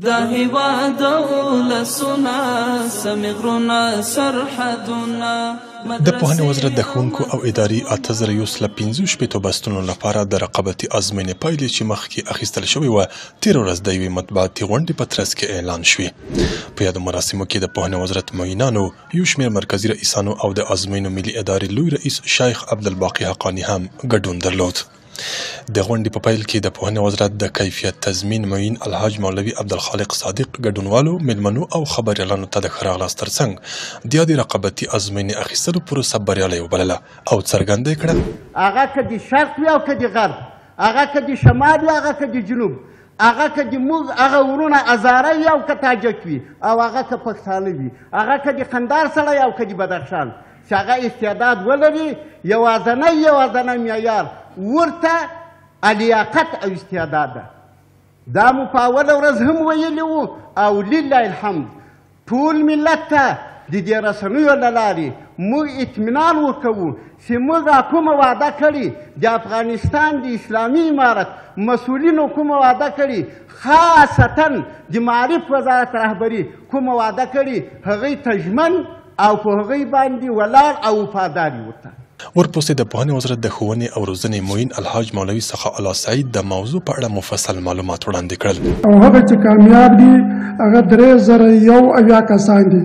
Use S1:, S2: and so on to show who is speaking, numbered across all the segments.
S1: دا هیواد ولسونه سمې غرونه سرحدونه.
S2: د پوهنې وزارت د ښوونکو او اداري 8115 بستونو لپاره د رقابتي ازموینې پایلې چې مخکې اخیستل شوې وه تېره ورځ د یوې مطبوعاتي غونډې په ترڅ کې اعلان شوې. په یادو مراسمو کې د پوهنې وزارت معینانو، یو شمېر مرکزي رئیسانو او د ازموینو ملي ادارې لوی رئیس شیخ عبدالباقي حقاني هم ګډون درلود. د غونډې په پیل کې د پوهنې وزارت د کیفیت تضمین معین الحاج مولوي عبدالخالق صادق ګډونوالو، میلمنو او خبریالانو ته د ښه راغلاست ترڅنګ د یادې رقابتي ازموینې اخیستلو پروسه بریالۍ وبلله او څرګنده یې کړه
S3: هغه که د شرق وي او که د غرب، هغه که د شمال وي هغه که د جنوب، هغه که د موږ هغه ورونه هزاره وي او که تاجک وي، او هغه که پښتانه وي، هغه که د قندهار سړی او که د بدخشان، چې هغه استعداد ولري، یوازنی معیار ورته لیاقت او استعداد ده. دا مو په اوله ورځ هم ویلي وو او لله الحمد ټول ملت ته د دې رسنیو له لارې موږ اطمینان ورکوو چې موږ کومه وعده کړې د افغانستان د اسلامي امارت مسؤلینو کومه وعده کړې، خاصتا د معارف وزارت رهبري کومه وعده کړې، هغوی ته ژمن او په هغوی باندې ولاړ او وفادار ورته.
S2: ورپسې د پوهنې وزارت د ښوونې او روزنې معین الحاج مولوي سخا الله سعید د موضوع په اړه مفصل معلومات وړاندې کړل.
S4: او هغه چې کامیاب دي هغه 3071 کسان دي.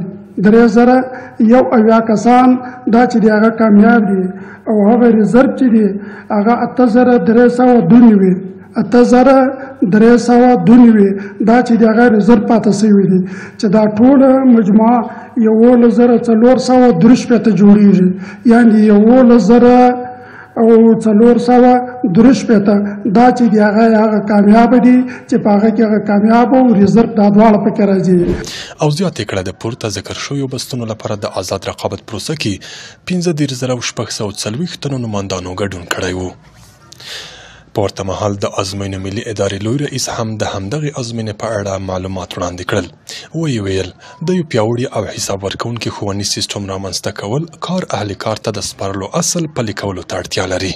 S4: 3071 کسان دا چې دی هغه کامیاب دي، او هغه ریزرو چې دی هغه 8392 8392 دا چې د هغه ریزرو پاتې شوي دي، چې دا ټوله مجموعه 11463 جوړیږي، یعنې 11463 دا چې د هغه کامیاب دي چې په هغه کې هغه کامیاب او ریزرو دا دواړه پکې راځي.
S2: او زیاته کړه د پورته ذکر شویو بستونو لپاره د آزاد رقابت پروسه کې 15640 تنو نمایندانو ګډون کړی و. په ورته مهال د ازموینو ملي ادارې لوی رئیس هم د همدغې ازموینې په اړه معلومات وړاندې کړل. ویې ویل د یو پیاوړي او حساب ورکوونکي ښوونیز سیسټم رامنځته کول کار اهل کار ته د سپارلو اصل پلي کولو ته اړتیا لري.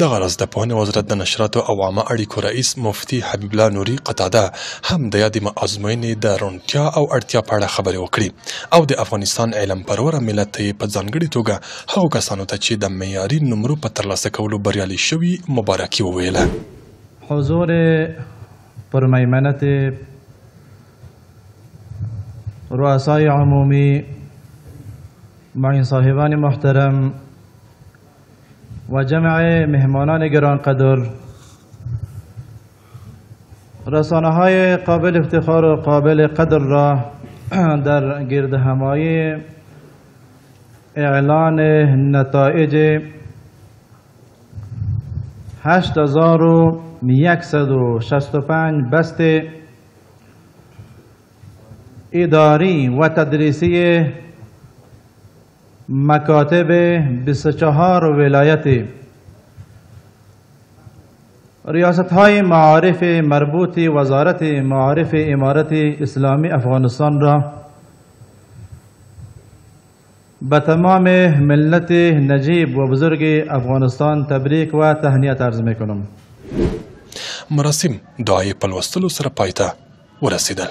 S2: دغه راز د پوهنې وزارت د نشراتو او عامه اړیکو رئیس مفتي حبیب الله نوري قطاده هم د یادې ازموینې د روڼتیا او اړتیا په اړه خبرې وکړي او د افغانستان علم پروره ملت ته په ځانګړې توګه هغو کسانو ته چې د معیاري نمرو په ترلاسه کولو بریالي شوي مبارکي وویله.
S5: حضور پرمیمنت رؤسای عمومی، معین صاحبان محترم و جمع مهمانان گرانقدر، رسانه های قابل افتخار و قابل قدر را در گردهمایی اعلان نتایج 8165 بست اداری و تدریسی مکاتب 24 ولایت ریاست های معارف مربوط وزارت معارف امارت اسلامی افغانستان را به تمام ملت نجیب و بزرگ افغانستان تبریک و تهنیت عرض می کنم.
S2: مراسم دعای په لوستلو سره پای ته ورسیدل.